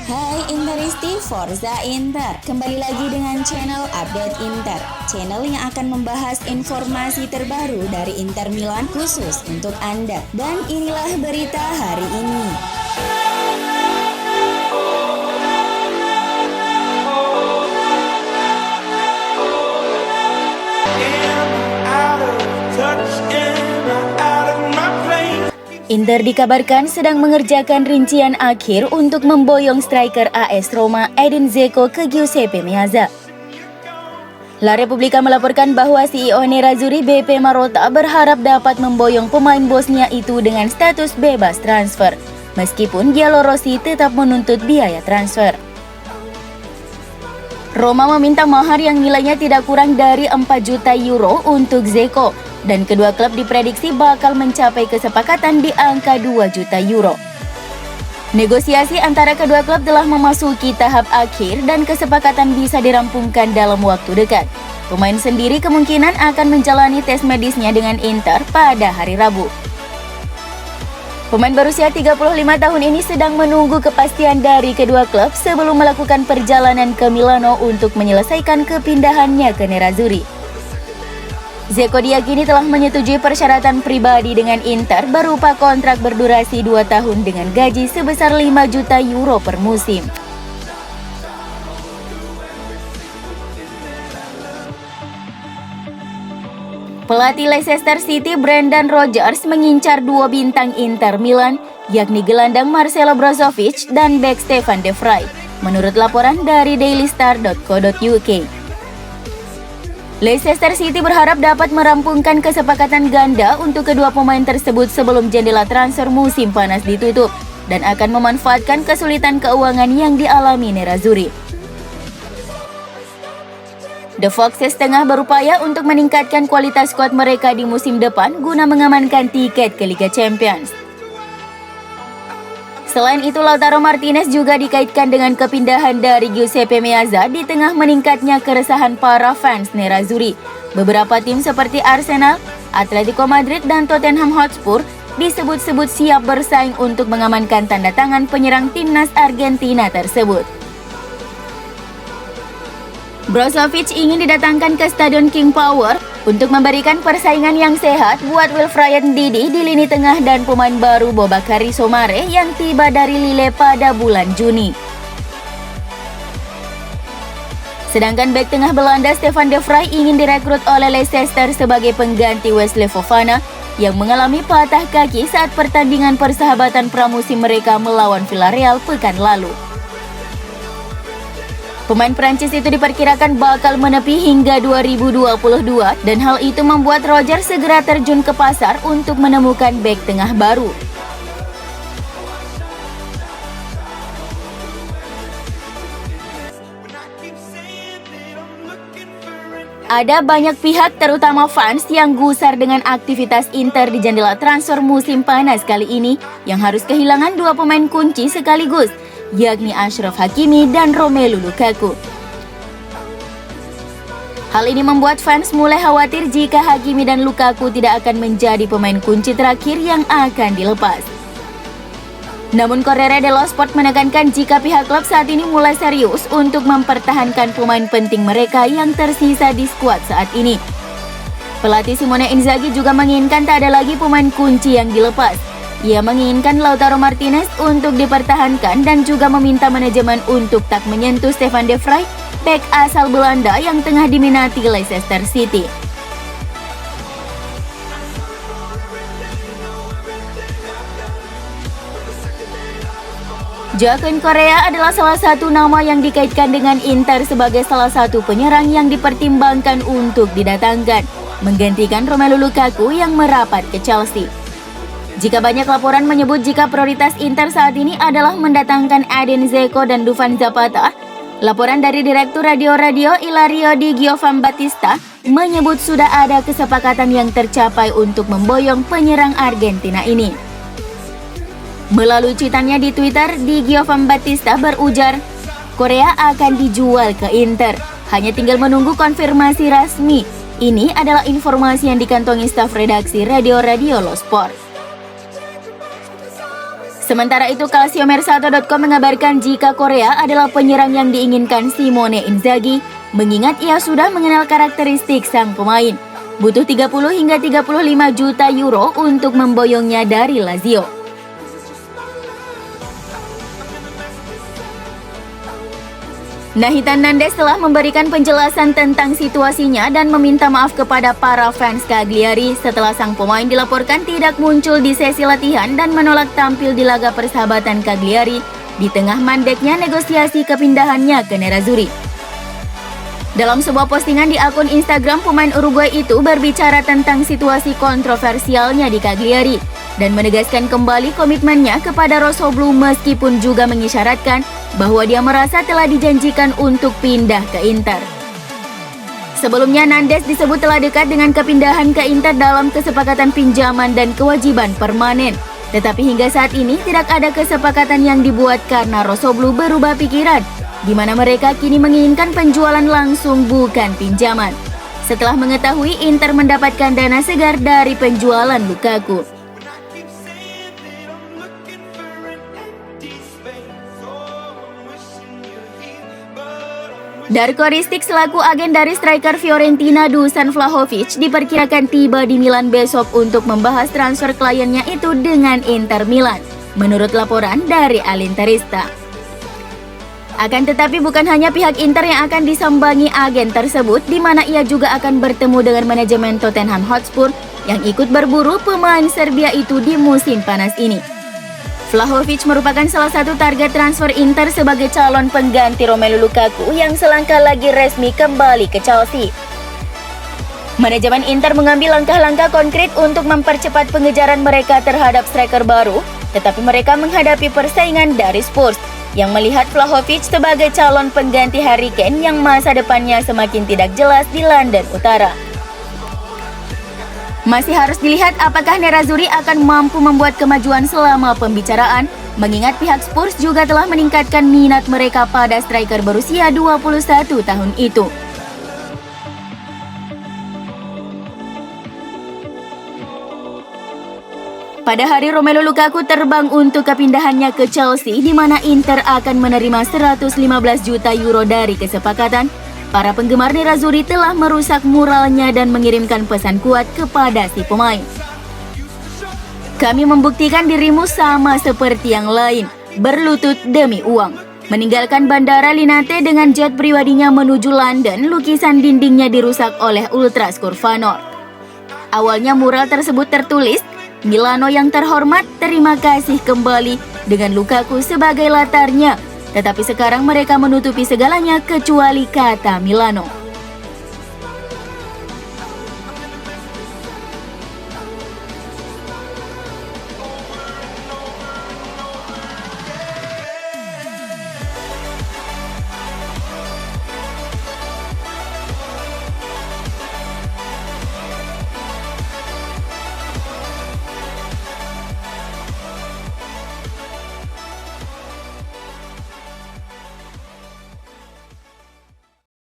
Hai Interisti, Forza Inter. Kembali lagi dengan channel Update Inter, channel yang akan membahas informasi terbaru dari Inter Milan khusus untuk Anda. Dan inilah berita hari ini. Inter dikabarkan sedang mengerjakan rincian akhir untuk memboyong striker AS Roma Edin Dzeko ke Giuseppe Meazza. La Repubblica melaporkan bahwa CEO Nerazzurri BP Marotta berharap dapat memboyong pemain Bosnia itu dengan status bebas transfer, meskipun Giallorossi tetap menuntut biaya transfer. Roma meminta mahar yang nilainya tidak kurang dari 4 juta euro untuk Dzeko, dan kedua klub diprediksi bakal mencapai kesepakatan di angka 2 juta euro. Negosiasi antara kedua klub telah memasuki tahap akhir dan kesepakatan bisa dirampungkan dalam waktu dekat. Pemain sendiri kemungkinan akan menjalani tes medisnya dengan Inter pada hari Rabu. Pemain berusia 35 tahun ini sedang menunggu kepastian dari kedua klub sebelum melakukan perjalanan ke Milano untuk menyelesaikan kepindahannya ke Nerazzurri. Dzeko diyakini telah menyetujui persyaratan pribadi dengan Inter berupa kontrak berdurasi 2 tahun dengan gaji sebesar 5 juta euro per musim. Pelatih Leicester City Brendan Rodgers mengincar 2 bintang Inter Milan, yakni gelandang Marcelo Brozovic dan bek Stefan de Vrij, menurut laporan dari dailystar.co.uk. Leicester City berharap dapat merampungkan kesepakatan ganda untuk kedua pemain tersebut sebelum jendela transfer musim panas ditutup dan akan memanfaatkan kesulitan keuangan yang dialami Nerazzurri. The Foxes tengah berupaya untuk meningkatkan kualitas skuad mereka di musim depan guna mengamankan tiket ke Liga Champions. Selain itu, Lautaro Martinez juga dikaitkan dengan kepindahan dari Giuseppe Meazza di tengah meningkatnya keresahan para fans Nerazzurri. Beberapa tim seperti Arsenal, Atletico Madrid, dan Tottenham Hotspur disebut-sebut siap bersaing untuk mengamankan tanda tangan penyerang timnas Argentina tersebut. Brozovic ingin didatangkan ke Stadion King Power untuk memberikan persaingan yang sehat buat Wilfried Ndidi di lini tengah dan pemain baru Boubakary Soumare yang tiba dari Lille pada bulan Juni. Sedangkan bek tengah Belanda Stefan de Vrij ingin direkrut oleh Leicester sebagai pengganti Wesley Fofana yang mengalami patah kaki saat pertandingan persahabatan pramusim mereka melawan Villarreal pekan lalu. Pemain Prancis itu diperkirakan bakal menepi hingga 2022 dan hal itu membuat Rodgers segera terjun ke pasar untuk menemukan bek tengah baru. Ada banyak pihak terutama fans yang gusar dengan aktivitas Inter di jendela transfer musim panas kali ini yang harus kehilangan 2 pemain kunci sekaligus, yakni Achraf Hakimi dan Romelu Lukaku. Hal ini membuat fans mulai khawatir jika Hakimi dan Lukaku tidak akan menjadi pemain kunci terakhir yang akan dilepas. Namun Corriere dello Sport menekankan jika pihak klub saat ini mulai serius untuk mempertahankan pemain penting mereka yang tersisa di skuad saat ini. Pelatih Simone Inzaghi juga menginginkan tak ada lagi pemain kunci yang dilepas. Ia menginginkan Lautaro Martinez untuk dipertahankan dan juga meminta manajemen untuk tak menyentuh Stefan de Vrij, bek asal Belanda yang tengah diminati Leicester City. Joaquin Correa adalah salah satu nama yang dikaitkan dengan Inter sebagai salah satu penyerang yang dipertimbangkan untuk didatangkan, menggantikan Romelu Lukaku yang merapat ke Chelsea. Jika banyak laporan menyebut jika prioritas Inter saat ini adalah mendatangkan Edin Dzeko dan Dufan Zapata, laporan dari Direktur Radio Ilario Di Giovanbattista menyebut sudah ada kesepakatan yang tercapai untuk memboyong penyerang Argentina ini. Melalui cuitannya di Twitter, Di Giovanbattista berujar, Korea akan dijual ke Inter, hanya tinggal menunggu konfirmasi resmi. Ini adalah informasi yang dikantongi staf redaksi Radio Lo Sport. Sementara itu, Calciomercato.com mengabarkan jika Korea adalah penyerang yang diinginkan Simone Inzaghi, mengingat ia sudah mengenal karakteristik sang pemain. Butuh 30 hingga 35 juta euro untuk memboyongnya dari Lazio. Nathan Nandez telah memberikan penjelasan tentang situasinya dan meminta maaf kepada para fans Cagliari setelah sang pemain dilaporkan tidak muncul di sesi latihan dan menolak tampil di laga persahabatan Cagliari di tengah mandeknya negosiasi kepindahannya ke Nerazzurri. Dalam sebuah postingan di akun Instagram, pemain Uruguay itu berbicara tentang situasi kontroversialnya di Cagliari dan menegaskan kembali komitmennya kepada Rossoblu meskipun juga mengisyaratkan bahwa dia merasa telah dijanjikan untuk pindah ke Inter. Sebelumnya, Nandez disebut telah dekat dengan kepindahan ke Inter dalam kesepakatan pinjaman dan kewajiban permanen. Tetapi hingga saat ini tidak ada kesepakatan yang dibuat karena Rossoblu berubah pikiran, di mana mereka kini menginginkan penjualan langsung bukan pinjaman. Setelah mengetahui Inter mendapatkan dana segar dari penjualan Lukaku. Darko Ristic selaku agen dari striker Fiorentina Dusan Vlahovic diperkirakan tiba di Milan besok untuk membahas transfer kliennya itu dengan Inter Milan, menurut laporan dari Alinterista. Akan tetapi bukan hanya pihak Inter yang akan disambangi agen tersebut, di mana ia juga akan bertemu dengan manajemen Tottenham Hotspur yang ikut berburu pemain Serbia itu di musim panas ini. Vlahovic merupakan salah satu target transfer Inter sebagai calon pengganti Romelu Lukaku yang selangkah lagi resmi kembali ke Chelsea. Manajemen Inter mengambil langkah-langkah konkret untuk mempercepat pengejaran mereka terhadap striker baru, tetapi mereka menghadapi persaingan dari Spurs yang melihat Vlahovic sebagai calon pengganti Harry Kane yang masa depannya semakin tidak jelas di London Utara. Masih harus dilihat apakah Nerazzurri akan mampu membuat kemajuan selama pembicaraan, mengingat pihak Spurs juga telah meningkatkan minat mereka pada striker berusia 21 tahun itu. Pada hari Romelu Lukaku terbang untuk kepindahannya ke Chelsea, di mana Inter akan menerima 115 juta euro dari kesepakatan, para penggemar Nerazzurri telah merusak muralnya dan mengirimkan pesan kuat kepada si pemain. Kami membuktikan dirimu sama seperti yang lain, berlutut demi uang. Meninggalkan bandara Linate dengan jet pribadinya menuju London, lukisan dindingnya dirusak oleh Ultras Kurvanor. Awalnya mural tersebut tertulis, Milano yang terhormat, terima kasih kembali, dengan Lukaku sebagai latarnya. Tetapi sekarang mereka menutupi segalanya kecuali kata Milano.